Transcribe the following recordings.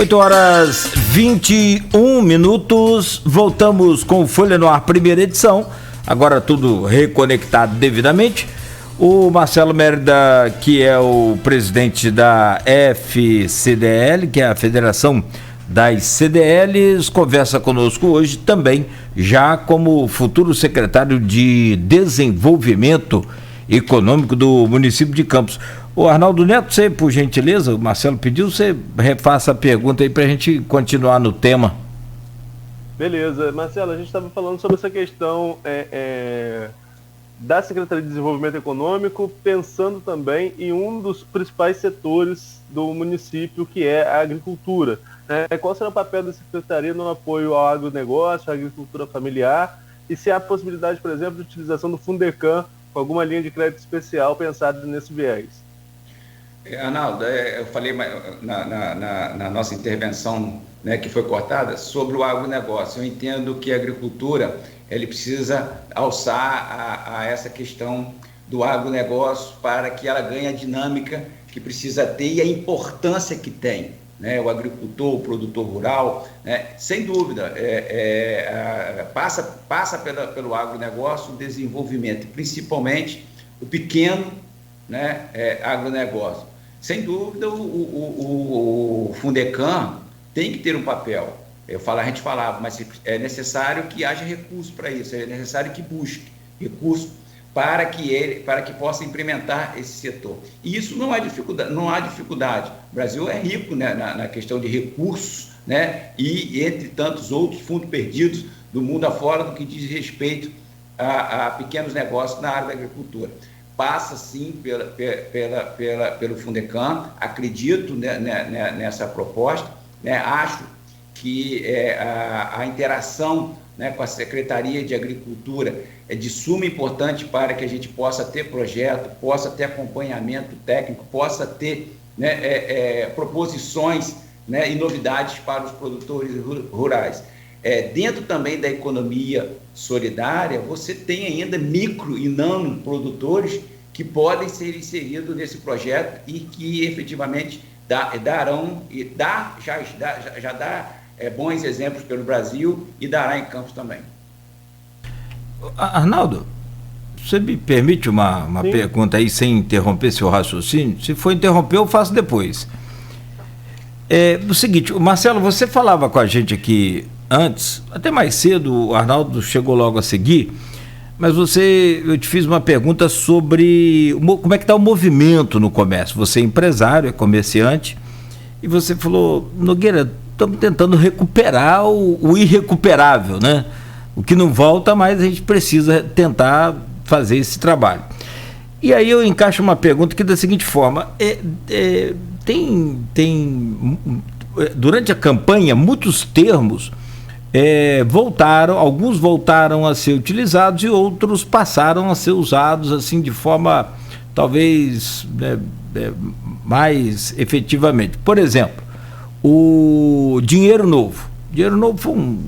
8h21, voltamos com o Folha no Ar, primeira edição, agora tudo reconectado devidamente. O Marcelo Mérida, que é o presidente da FCDL, que é a Federação das CDLs, conversa conosco hoje também, já como futuro secretário de Desenvolvimento Econômico do município de Campos. Ô Arnaldo Neto, você, por gentileza, o Marcelo pediu, você refaça a pergunta aí para a gente continuar no tema. Beleza. Marcelo, a gente estava falando sobre essa questão da Secretaria de Desenvolvimento Econômico, pensando também em um dos principais setores do município, que é a agricultura. Qual será o papel da Secretaria no apoio ao agronegócio, à agricultura familiar, e se há possibilidade, por exemplo, de utilização do Fundecam com alguma linha de crédito especial pensada nesse viés? Arnaldo, eu falei na nossa intervenção, né, que foi cortada, sobre o agronegócio. Eu entendo que a agricultura ele precisa alçar a essa questão do agronegócio para que ela ganhe a dinâmica que precisa ter e a importância que tem, né, o agricultor, o produtor rural, né, sem dúvida, passa pelo agronegócio o desenvolvimento, principalmente o pequeno, né, agronegócio. Sem dúvida, o Fundecam tem que ter um papel. A gente falava, mas é necessário que haja recurso para isso, é necessário que busque recurso para que possa implementar esse setor. E isso não há dificuldade. O Brasil é rico, né, na questão de recursos, né, e entre tantos outros fundos perdidos do mundo afora no que diz respeito a pequenos negócios na área da agricultura. Passa sim pelo Fundecam, acredito, né, nessa proposta, né, acho que a interação, né, com a Secretaria de Agricultura é de suma importância para que a gente possa ter projeto, possa ter acompanhamento técnico, possa ter, né, proposições, né, e novidades para os produtores rurais. Dentro também da economia solidária, você tem ainda micro e nano produtores que podem ser inseridos nesse projeto e que efetivamente já dá bons exemplos pelo Brasil e dará em Campos também. Arnaldo, você me permite uma pergunta aí sem interromper seu raciocínio? Se for interromper, eu faço depois. O seguinte, Marcelo, você falava com a gente aqui antes, até mais cedo, o Arnaldo chegou logo a seguir, mas eu te fiz uma pergunta sobre como é que está o movimento no comércio. Você é empresário, é comerciante, e você falou, Nogueira, estamos tentando recuperar o irrecuperável, né? O que não volta, mas a gente precisa tentar fazer esse trabalho. E aí eu encaixo uma pergunta que da seguinte forma, durante a campanha, muitos termos alguns voltaram a ser utilizados e outros passaram a ser usados assim de forma talvez mais efetivamente. Por exemplo, o dinheiro novo. Dinheiro novo foi um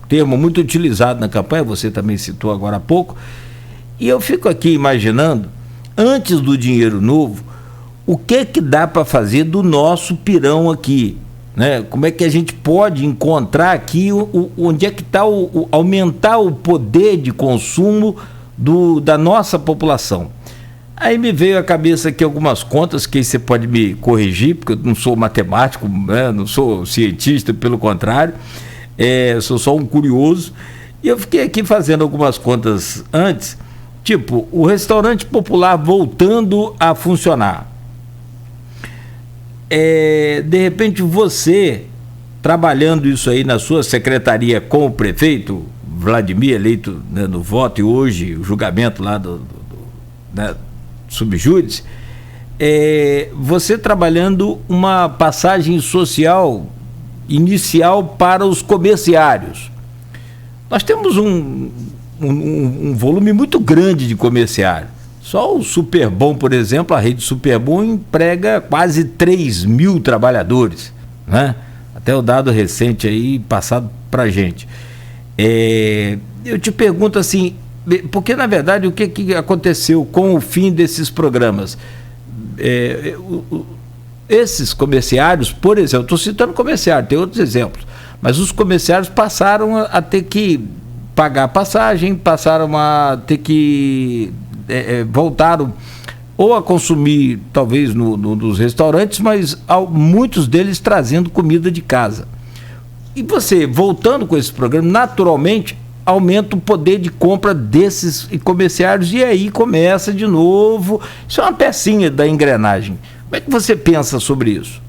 termo muito utilizado na campanha, você também citou agora há pouco, e eu fico aqui imaginando, antes do dinheiro novo, o que dá para fazer do nosso pirão aqui? Né? Como é que a gente pode encontrar aqui onde é que está aumentar o poder de consumo da nossa população? Aí me veio à cabeça aqui algumas contas, que aí você pode me corrigir, porque eu não sou matemático, né? Não sou cientista, pelo contrário, sou só um curioso, e eu fiquei aqui fazendo algumas contas antes, tipo, o restaurante popular voltando a funcionar. De repente você, trabalhando isso aí na sua secretaria com o prefeito Vladimir, eleito, né, no voto, e hoje o julgamento lá né, subjúdice, você trabalhando uma passagem social inicial para os comerciários. Nós temos um volume muito grande de comerciários. Só o Superbom, por exemplo, a rede Superbom emprega quase 3.000 trabalhadores, né? Até o dado recente aí passado para a gente. Eu te pergunto assim, porque na verdade o que aconteceu com o fim desses programas? esses comerciários, por exemplo, estou citando comerciário, tem outros exemplos, mas os comerciários passaram a ter que pagar passagem, passaram a ter que voltaram ou a consumir talvez nos restaurantes, mas muitos deles trazendo comida de casa. E você, voltando com esse programa, naturalmente aumenta o poder de compra desses comerciários e aí começa de novo. Isso é uma pecinha da engrenagem. Como é que você pensa sobre isso?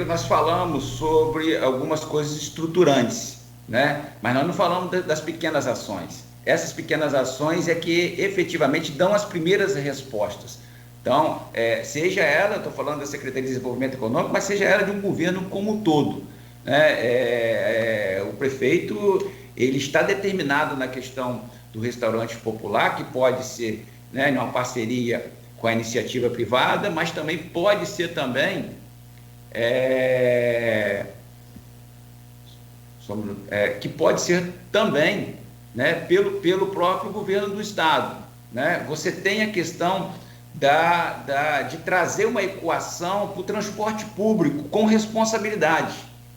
Nós falamos sobre algumas coisas estruturantes, né? Mas nós não falamos das pequenas ações. Essas pequenas ações é que efetivamente dão as primeiras respostas. Então, seja ela, estou falando da Secretaria de Desenvolvimento Econômico, mas seja ela de um governo como um todo, né? O prefeito, ele está determinado na questão do restaurante popular, que pode ser, né, numa parceria com a iniciativa privada, mas também pode ser também que pode ser também, né, pelo próprio governo do estado, né? Você tem a questão de trazer uma equação para o transporte público com responsabilidade,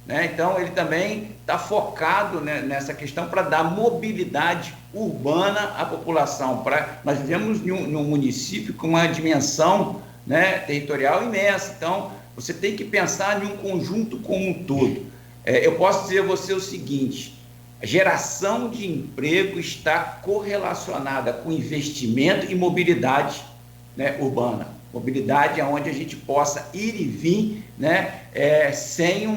né? Então ele também está focado, né, nessa questão para dar mobilidade urbana à população. Nós vivemos num município com uma dimensão, né, territorial imensa, então você tem que pensar em um conjunto como um todo. Eu posso dizer a você o seguinte: a geração de emprego está correlacionada com investimento e mobilidade, né, urbana. Mobilidade onde a gente possa ir e vir, né, sem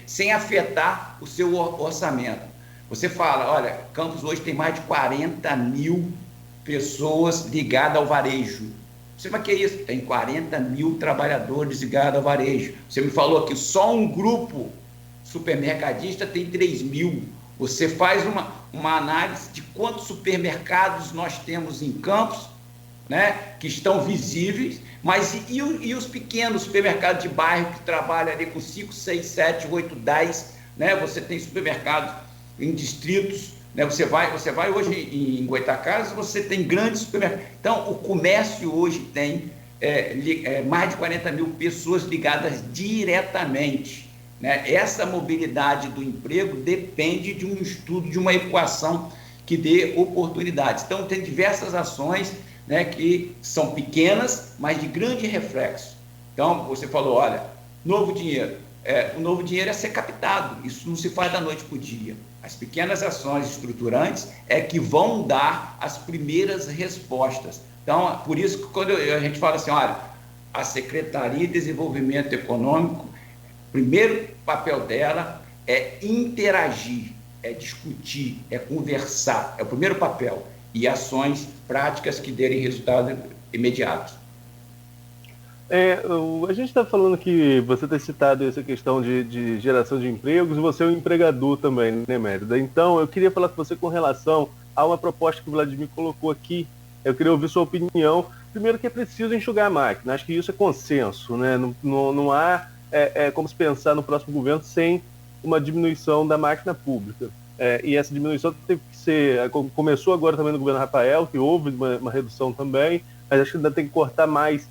sem afetar o seu orçamento. Você fala, olha, Campos hoje tem mais de 40 mil pessoas ligadas ao varejo. Você fala, que é isso? Tem 40 mil trabalhadores ligados ao varejo. Você me falou que só um grupo supermercadista tem 3 mil. Você faz uma análise de quantos supermercados nós temos em Campos, né, que estão visíveis, mas e os pequenos supermercados de bairro que trabalham ali com 5, 6, 7, 8, 10, né? Você tem supermercados em distritos, né? Você vai hoje em Goytacazes, você tem grandes supermercados. Então, o comércio hoje tem mais de 40 mil pessoas ligadas diretamente, né? Essa mobilidade do emprego depende de um estudo, de uma equação que dê oportunidades. Então, tem diversas ações, né, que são pequenas, mas de grande reflexo. Então, você falou, olha, novo dinheiro. O novo dinheiro é ser captado, isso não se faz da noite para o dia. As pequenas ações estruturantes é que vão dar as primeiras respostas. Então, por isso que quando a gente fala assim, olha, a Secretaria de Desenvolvimento Econômico, o primeiro papel dela é interagir, é discutir, é conversar, é o primeiro papel, e ações práticas que derem resultados imediatos. A gente está falando que você tem citado essa questão de geração de empregos, e você é um empregador também, né, Mérida? Então, eu queria falar com você com relação a uma proposta que o Vladimir colocou aqui. Eu queria ouvir sua opinião. Primeiro, que é preciso enxugar a máquina. Acho que isso é consenso, né? Não há como se pensar no próximo governo sem uma diminuição da máquina pública. E essa diminuição teve que ser... Começou agora também no governo Rafael, que houve uma redução também, mas acho que ainda tem que cortar mais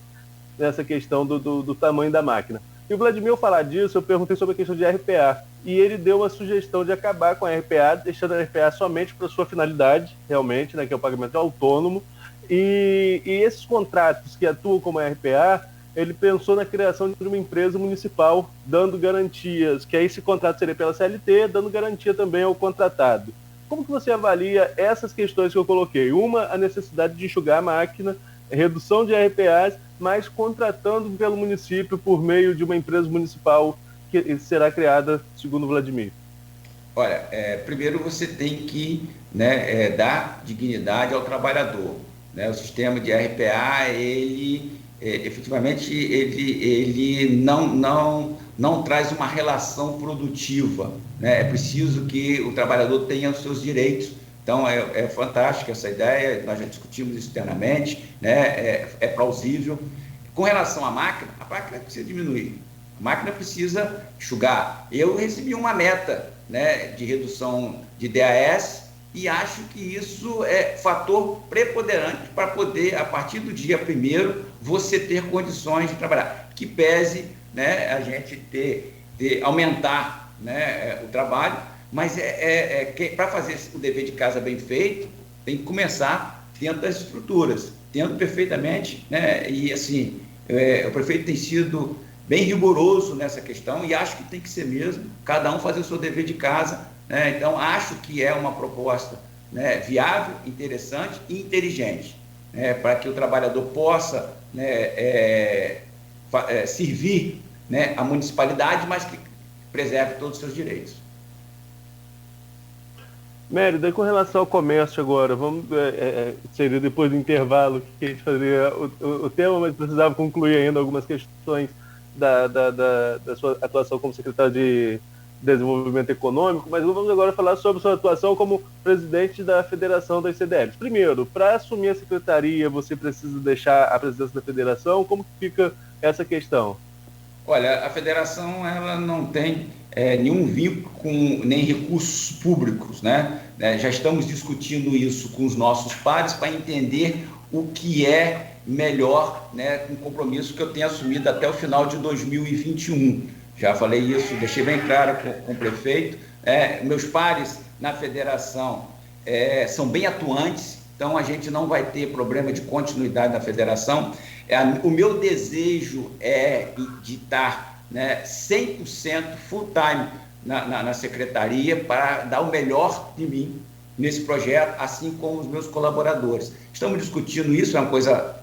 nessa questão do tamanho da máquina. E o Vladimir, ao falar disso, eu perguntei sobre a questão de RPA, e ele deu uma sugestão de acabar com a RPA, deixando a RPA somente para sua finalidade, realmente, né, que é o pagamento autônomo, e esses contratos que atuam como RPA, ele pensou na criação de uma empresa municipal, dando garantias, que aí esse contrato seria pela CLT, dando garantia também ao contratado. Como que você avalia essas questões que eu coloquei? Uma, a necessidade de enxugar a máquina, redução de RPAs, mas contratando pelo município por meio de uma empresa municipal que será criada, segundo o Vladimir. Olha, primeiro você tem que, né, dar dignidade ao trabalhador, né? O sistema de RPA, ele efetivamente ele não traz uma relação produtiva, né? É preciso que o trabalhador tenha os seus direitos. Então, é fantástica essa ideia, nós já discutimos isso internamente, né? É plausível. Com relação à máquina, a máquina precisa diminuir, a máquina precisa enxugar. Eu recebi uma meta, né, de redução de DAS, e acho que isso é fator preponderante para poder, a partir do dia 1º, você ter condições de trabalhar. Que pese, né, a gente aumentar, né, o trabalho, mas para fazer o dever de casa bem feito, tem que começar dentro das estruturas, tendo perfeitamente, né, e assim, o prefeito tem sido bem rigoroso nessa questão e acho que tem que ser mesmo, cada um fazer o seu dever de casa, né? Então acho que é uma proposta, né, viável, interessante e inteligente, né, para que o trabalhador possa, né, servir, né, a municipalidade, mas que preserve todos os seus direitos. Mérida, com relação ao comércio agora, vamos seria depois do intervalo que a gente fazia o tema, mas precisava concluir ainda algumas questões da sua atuação como secretário de Desenvolvimento Econômico, mas vamos agora falar sobre sua atuação como presidente da Federação das CDLs. Primeiro, para assumir a secretaria, você precisa deixar a presidência da federação? Como que fica essa questão? Olha, a federação ela não tem nenhum vínculo com nem recursos públicos, né? Já estamos discutindo isso com os nossos pares para entender o que é melhor, né, com o compromisso que eu tenho assumido até o final de 2021. Já falei isso, deixei bem claro com o prefeito. Meus pares na federação são bem atuantes, então a gente não vai ter problema de continuidade na federação. O meu desejo é de estar, né, 100% full time na secretaria para dar o melhor de mim nesse projeto, assim como os meus colaboradores. Estamos discutindo isso, é uma coisa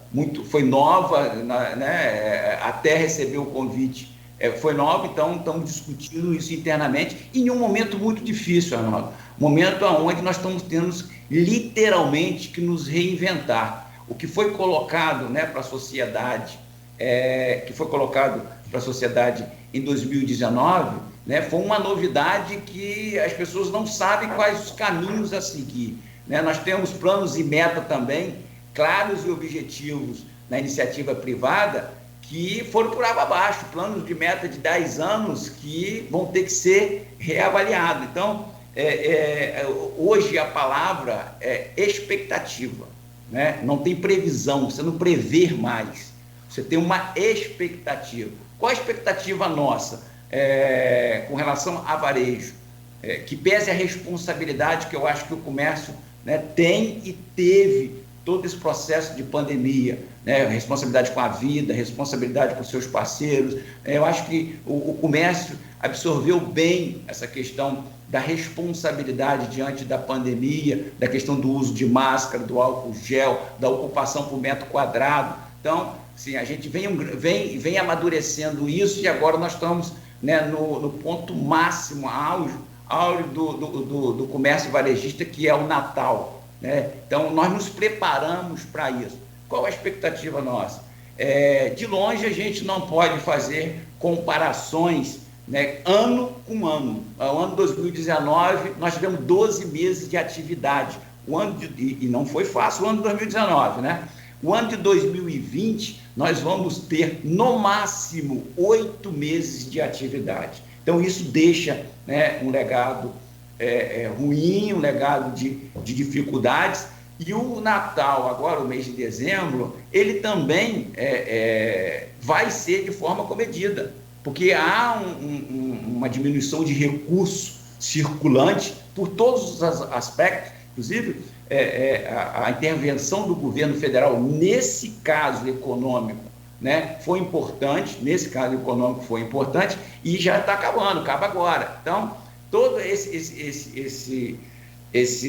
foi nova, né, até receber o convite foi nova, então estamos discutindo isso internamente em um momento muito difícil, Arnaldo. Momento onde nós estamos tendo literalmente que nos reinventar. O que foi colocado, né, para a sociedade, em 2019, né, foi uma novidade que as pessoas não sabem quais os caminhos a seguir, né? Nós temos planos e meta também claros e objetivos na iniciativa privada que foram por água abaixo, planos de meta de 10 anos que vão ter que ser reavaliados. Então, hoje a palavra é expectativa, né? Não tem previsão, você não prevê mais, você tem uma expectativa. Qual a expectativa nossa com relação a varejo? Que pese a responsabilidade que eu acho que o comércio, né, tem e teve todo esse processo de pandemia, né, responsabilidade com a vida, responsabilidade com seus parceiros. Eu acho que o comércio absorveu bem essa questão da responsabilidade diante da pandemia, da questão do uso de máscara, do álcool gel, da ocupação por metro quadrado. Então, sim, a gente vem amadurecendo isso e agora nós estamos, né, no ponto máximo, auge do comércio varejista, que é o Natal, né? Então, nós nos preparamos para isso. Qual a expectativa nossa? De longe, a gente não pode fazer comparações, né, ano com ano. O ano 2019, nós tivemos 12 meses de atividade. E não foi fácil o ano de 2019, né? O ano de 2020, nós vamos ter, no máximo, 8 meses de atividade. Então, isso deixa, né, um legado ruim, um legado de dificuldades. E o Natal, agora o mês de dezembro, ele também vai ser de forma comedida, porque há uma diminuição de recurso circulante por todos os aspectos, inclusive a intervenção do governo federal nesse caso econômico, né, foi importante, e já está acabando, acaba agora. Então, todo esse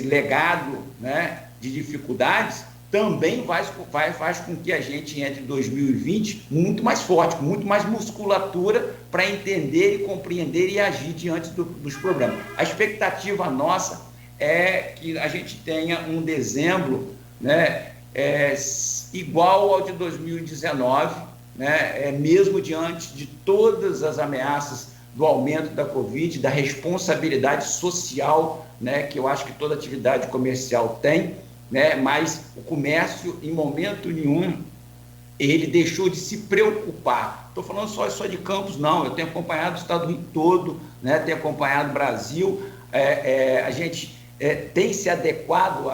legado, né, de dificuldades também faz com que a gente entre 2020 muito mais forte, com muito mais musculatura para entender e compreender e agir diante dos problemas. A expectativa nossa é que a gente tenha um dezembro, né, igual ao de 2019, né, mesmo diante de todas as ameaças do aumento da Covid, da responsabilidade social, né, que eu acho que toda atividade comercial tem, né, mas o comércio, em momento nenhum, ele deixou de se preocupar. Estou falando só de Campos, não, eu tenho acompanhado o estado todo, né, tenho acompanhado o Brasil, a gente tem se adequado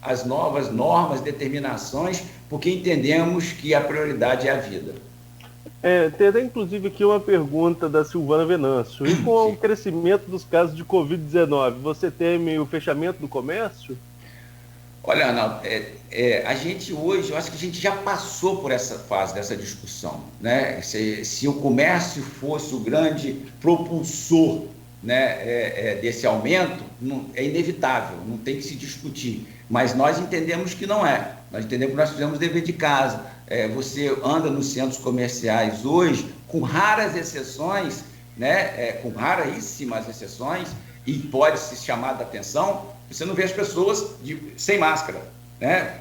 às novas normas, determinações, porque entendemos que a prioridade é a vida. Tem até inclusive aqui uma pergunta da Silvana Venâncio. E com o crescimento dos casos de Covid-19, você teme o fechamento do comércio? Olha, Arnaldo, a gente hoje, eu acho que a gente já passou por essa fase dessa discussão, né? Se o comércio fosse o grande propulsor, né, desse aumento, é inevitável, não tem que se discutir. Mas nós entendemos que não é. Nós entendemos que nós fizemos dever de casa. Você anda nos centros comerciais hoje, com raras exceções, né, com raríssimas exceções, e pode se chamar da atenção, você não vê as pessoas sem máscara, né,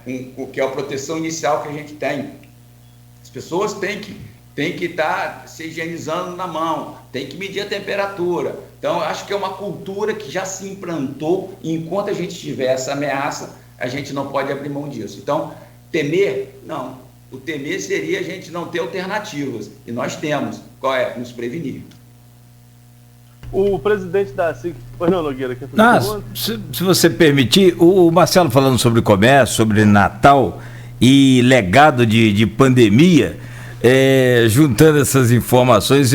que é a proteção inicial que a gente tem. As pessoas têm que estar se higienizando na mão, tem que medir a temperatura. Então, acho que é uma cultura que já se implantou, e enquanto a gente tiver essa ameaça, a gente não pode abrir mão disso. Então, temer, não. O temer seria a gente não ter alternativas, e nós temos. Qual é? Nos prevenir. O presidente da SIC... Pois não, Nogueira, quer fazer se você permitir, o Marcelo falando sobre comércio, sobre Natal e legado de pandemia, juntando essas informações,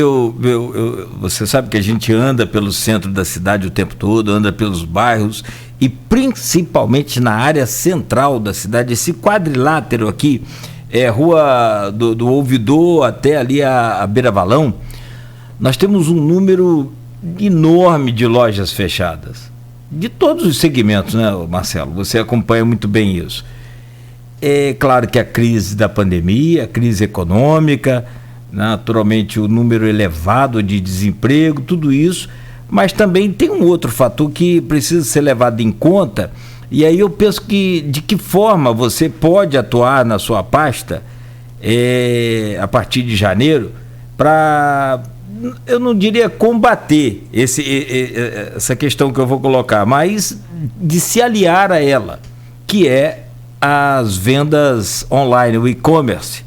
você sabe que a gente anda pelo centro da cidade o tempo todo, anda pelos bairros e principalmente na área central da cidade, esse quadrilátero aqui, Rua do Ouvidor até ali a Beira Valão, nós temos um número enorme de lojas fechadas, de todos os segmentos, né, Marcelo? Você acompanha muito bem isso. É claro que a crise da pandemia, a crise econômica, naturalmente o número elevado de desemprego, tudo isso, mas também tem um outro fator que precisa ser levado em conta, e aí eu penso que de que forma você pode atuar na sua pasta a partir de janeiro para, eu não diria combater essa questão que eu vou colocar, mas de se aliar a ela, que é as vendas online, o e-commerce.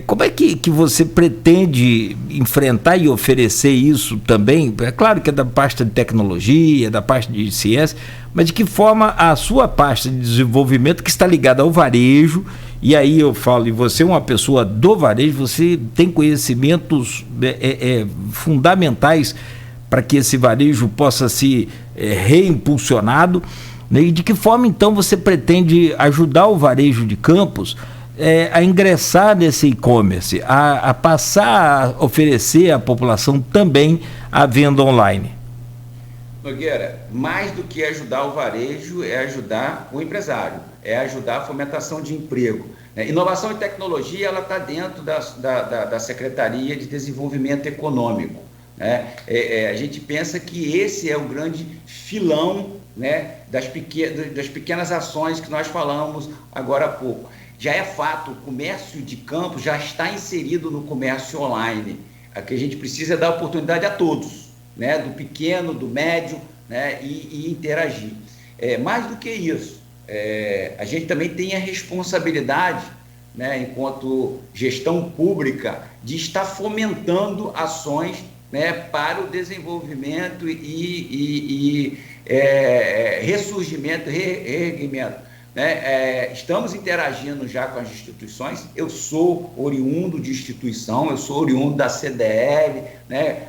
Como é que você pretende enfrentar e oferecer isso também? É claro que é da pasta de tecnologia, da pasta de ciência, mas de que forma a sua pasta de desenvolvimento, que está ligada ao varejo, e aí eu falo, e você é uma pessoa do varejo, você tem conhecimentos fundamentais para que esse varejo possa ser reimpulsionado, né? E de que forma então você pretende ajudar o varejo de Campos a ingressar nesse e-commerce, a passar a oferecer à população também a venda online? Nogueira, mais do que ajudar o varejo, é ajudar o empresário, é ajudar a fomentação de emprego. Inovação e tecnologia, ela está dentro da Secretaria de Desenvolvimento Econômico. A gente pensa que esse é o grande filão, né, das pequenas ações que nós falamos agora há pouco. Já é fato, o comércio de Campos já está inserido no comércio online. O que a gente precisa é dar oportunidade a todos, né, do pequeno, do médio, né, e interagir. Mais do que isso, a gente também tem a responsabilidade, né, enquanto gestão pública, de estar fomentando ações, né, para o desenvolvimento e ressurgimento, reerguimento. Estamos interagindo já com as instituições. Eu sou oriundo de instituição, eu sou oriundo da CDL, né?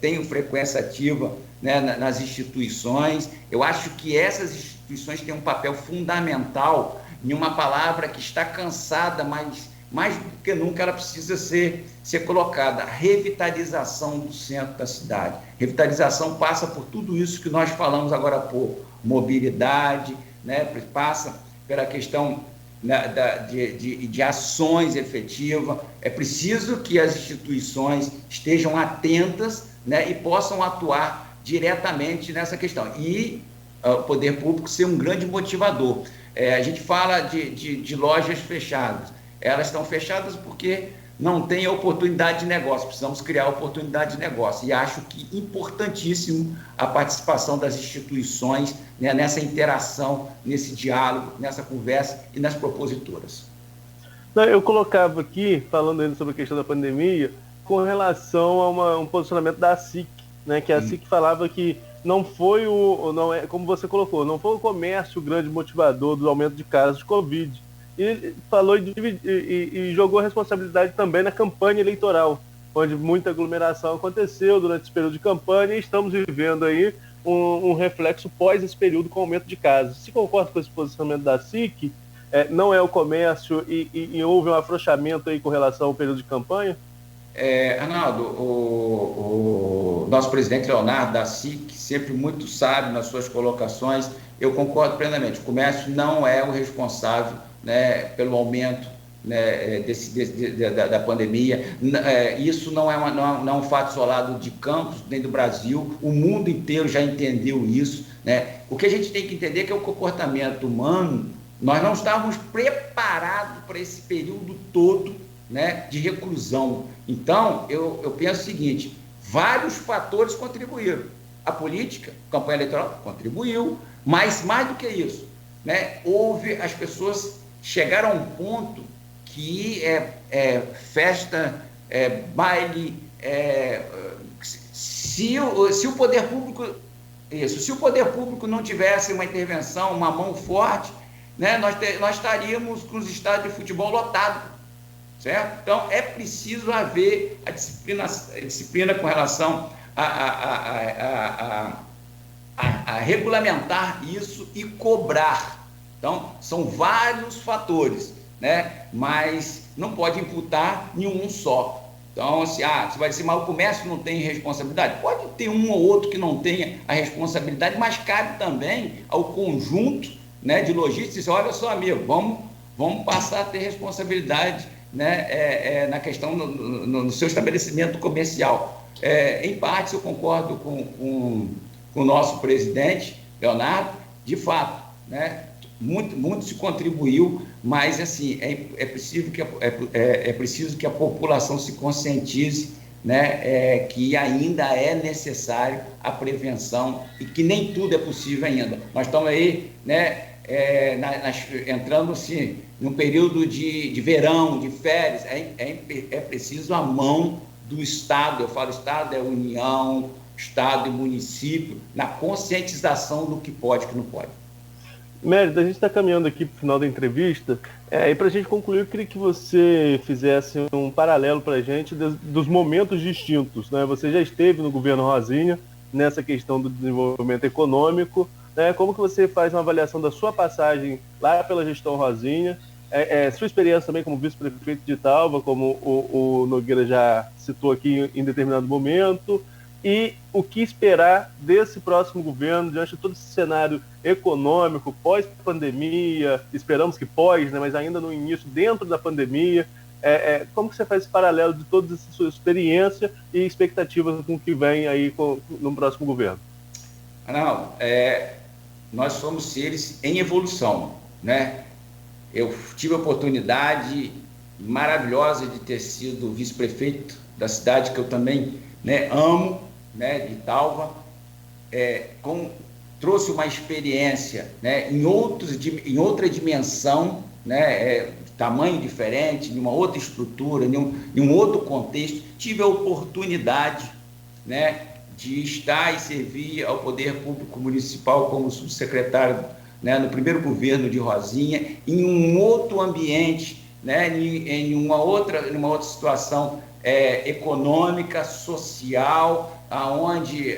Tenho frequência ativa, né, nas instituições. Eu acho que essas instituições têm um papel fundamental em uma palavra que está cansada, mas mais do que nunca ela precisa ser colocada: a revitalização do centro da cidade. Revitalização passa por tudo isso que nós falamos agora há pouco: mobilidade, né, passa pela questão de ações efetivas. É preciso que as instituições estejam atentas, né, e possam atuar diretamente nessa questão. E o poder público ser um grande motivador. A gente fala de lojas fechadas. Elas estão fechadas porque não tem oportunidade de negócio. Precisamos criar oportunidade de negócio. E acho que importantíssimo a participação das instituições, né, nessa interação, nesse diálogo, nessa conversa e nas propositoras. Eu colocava aqui, falando ainda sobre a questão da pandemia, com relação a um posicionamento da SIC, né, que a SIC falava que não foi não é, como você colocou, não foi o comércio o grande motivador do aumento de casos de Covid. E falou e jogou a responsabilidade também na campanha eleitoral, onde muita aglomeração aconteceu durante esse período de campanha, e estamos vivendo aí um reflexo pós esse período com aumento de casos. Se concorda com esse posicionamento da SIC, não é o comércio e houve um afrouxamento aí com relação ao período de campanha? Arnaldo, o nosso presidente Leonardo da SIC, sempre muito sábio nas suas colocações, eu concordo plenamente. O comércio não é o responsável, né, pelo aumento, né, da pandemia. Isso não é um fato isolado de Campos, nem do Brasil. O mundo inteiro já entendeu isso, né? O que a gente tem que entender é que o comportamento humano, nós não estávamos preparados para esse período todo, né, de reclusão. Então, eu penso o seguinte: vários fatores contribuíram. A política, a campanha eleitoral contribuiu, mas mais do que isso, né, as pessoas chegaram a um ponto que festa, baile, se o poder público, se o poder público não tivesse uma intervenção, uma mão forte, né, nós estaríamos com os estádios de futebol lotados. Certo? Então, é preciso haver a disciplina com relação a regulamentar isso e cobrar. Então, são vários fatores, né? Mas não pode imputar nenhum só. Então, se vai dizer, mas o comércio não tem responsabilidade? Pode ter um ou outro que não tenha a responsabilidade, mas cabe também ao conjunto, né, de lojistas dizer: olha só, amigo, vamos passar a ter responsabilidade, né, na questão no seu estabelecimento comercial. Em parte, eu concordo com o nosso presidente, Leonardo, de fato, né, muito se contribuiu, mas assim, é preciso que a população se conscientize, né, que ainda é necessário a prevenção e que nem tudo é possível ainda. Nós estamos aí, né, entrando-se num período de verão, de férias. É preciso a mão do Estado, eu falo Estado, União, Estado e município, na conscientização do que pode e que não pode. Mérida, a gente está caminhando aqui para o final da entrevista, e para a gente concluir, eu queria que você fizesse um paralelo para a gente dos momentos distintos, né? Você já esteve no governo Rosinha, nessa questão do desenvolvimento econômico, né? Como que você faz uma avaliação da sua passagem lá pela gestão Rosinha, sua experiência também como vice-prefeito de Italva, como o Nogueira já citou aqui em determinado momento, e o que esperar desse próximo governo diante de todo esse cenário econômico, pós-pandemia, esperamos que pós, né, mas ainda no início, dentro da pandemia. Como que você faz esse paralelo de toda essa sua experiência e expectativas com o que vem aí no próximo governo? Não, nós somos seres em evolução, né? Eu tive a oportunidade maravilhosa de ter sido vice-prefeito da cidade que eu também, né, amo, né, de Italva, trouxe uma experiência, né, em outra dimensão, né, tamanho diferente, de uma outra estrutura, em um outro contexto. Tive a oportunidade, né, de estar e servir ao Poder Público Municipal como subsecretário, né, no primeiro governo de Rosinha, em um outro ambiente, né, em uma outra situação econômica, social, onde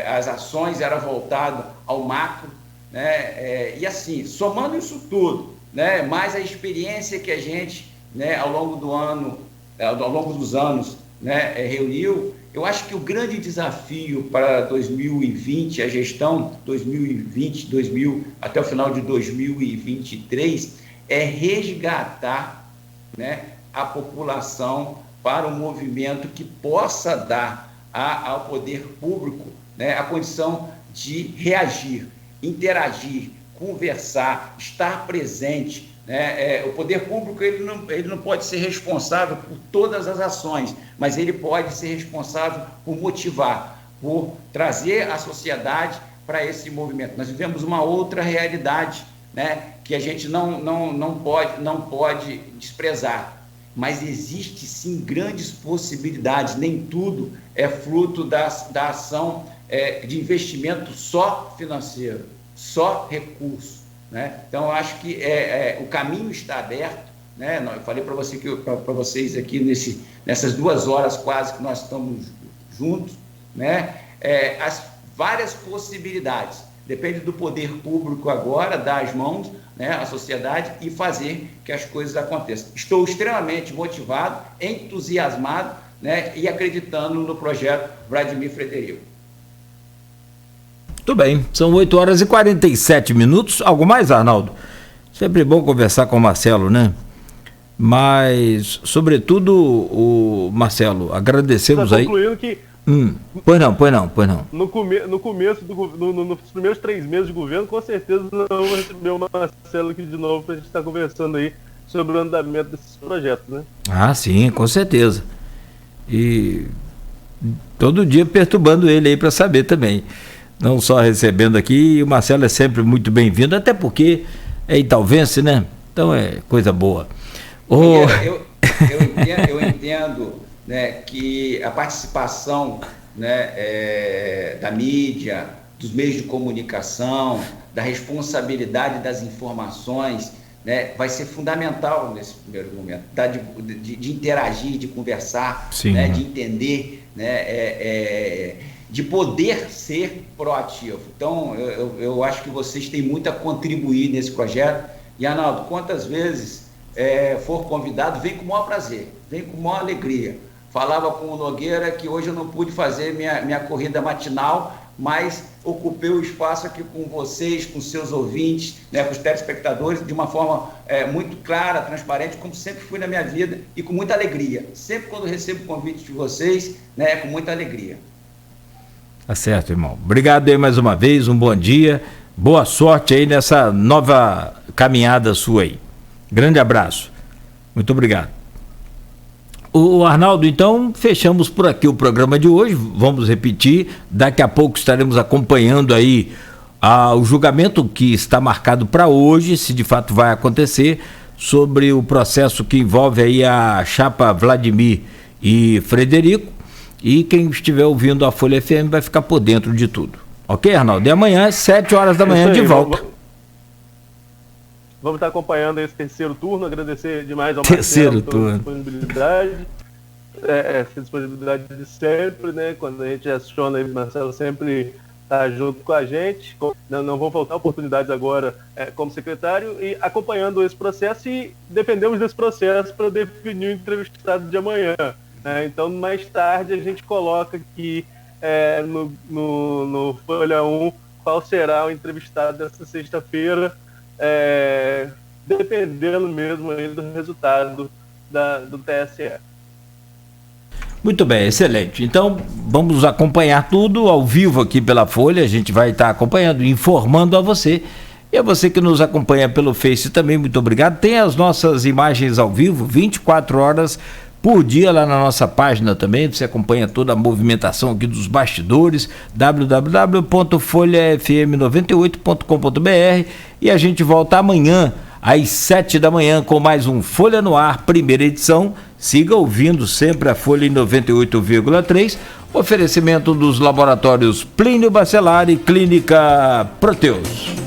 as ações eram voltadas ao macro, né, e assim, somando isso tudo, né, mais a experiência que a gente, né, ao longo dos anos, né, reuniu, eu acho que o grande desafio para 2020, a gestão 2020, até o final de 2023, é resgatar, né, a população para um movimento que possa dar ao poder público, né, a condição de reagir, interagir, conversar, estar presente, né? O poder público ele não pode ser responsável por todas as ações, mas ele pode ser responsável por motivar, por trazer a sociedade para esse movimento. Nós vivemos uma outra realidade, né, que a gente não pode desprezar. Mas existe sim grandes possibilidades, nem tudo é fruto da ação de investimento só financeiro, só recurso, né? Então, eu acho que o caminho está aberto, né? Eu falei para vocês aqui nessas 2 horas quase que nós estamos juntos, né? As várias possibilidades. Depende do poder público agora, dar as mãos, né, à sociedade e fazer que as coisas aconteçam. Estou extremamente motivado, entusiasmado, né, e acreditando no projeto Vladimir Frederico. Muito bem, são 8 horas e 47 minutos. Algo mais, Arnaldo? Sempre bom conversar com o Marcelo, né? Mas, sobretudo, o Marcelo, agradecemos aí. Concluindo que Pois não. No começo, nos primeiros 3 meses de governo, com certeza não vou receber o Marcelo aqui de novo para a gente estar conversando aí sobre o andamento desses projetos, né? Ah, sim, com certeza. E todo dia perturbando ele aí para saber também. Não só recebendo aqui, e o Marcelo é sempre muito bem-vindo, até porque é Italvense, né? Então é coisa boa. Eu entendo, né, que a participação, né, da mídia, dos meios de comunicação, da responsabilidade das informações, né, vai ser fundamental nesse primeiro momento, de interagir, de conversar, né, de entender, né, de poder ser proativo. Então, eu acho que vocês têm muito a contribuir nesse projeto. E, Arnaldo, quantas vezes for convidado, vem com o maior prazer, vem com a maior alegria. Falava com o Nogueira que hoje eu não pude fazer minha corrida matinal, mas ocupei o espaço aqui com vocês, com seus ouvintes, né, com os telespectadores, de uma forma muito clara, transparente, como sempre fui na minha vida, e com muita alegria. Sempre quando recebo convite de vocês, né, com muita alegria. Tá certo, irmão. Obrigado aí mais uma vez, um bom dia, boa sorte aí nessa nova caminhada sua aí. Grande abraço. Muito obrigado. O Arnaldo, então, fechamos por aqui o programa de hoje. Vamos repetir, daqui a pouco estaremos acompanhando aí o julgamento que está marcado para hoje, se de fato vai acontecer, sobre o processo que envolve aí a chapa Vladimir e Frederico, e quem estiver ouvindo a Folha FM vai ficar por dentro de tudo. Ok, Arnaldo? E amanhã, às 7 horas da manhã, de volta. Vamos estar acompanhando esse terceiro turno, agradecer demais ao Marcelo pela disponibilidade, disponibilidade de sempre, né? Quando a gente aciona aí, o Marcelo sempre está junto com a gente, não vão faltar oportunidades agora como secretário, e acompanhando esse processo, e dependemos desse processo para definir o entrevistado de amanhã, né? Então, mais tarde, a gente coloca aqui no Folha 1 qual será o entrevistado dessa sexta-feira, dependendo mesmo aí do resultado do TSE. Muito bem, excelente. Então, vamos acompanhar tudo ao vivo aqui pela Folha. A gente vai estar acompanhando, informando a você. E a você que nos acompanha pelo Face também, muito obrigado. Tem as nossas imagens ao vivo, 24 horas por dia lá na nossa página também. Você acompanha toda a movimentação aqui dos bastidores, www.folhafm98.com.br, e a gente volta amanhã às 7 da manhã com mais um Folha no Ar, primeira edição. Siga ouvindo sempre a Folha em 98,3, oferecimento dos laboratórios Plínio Bacelar e Clínica Proteus.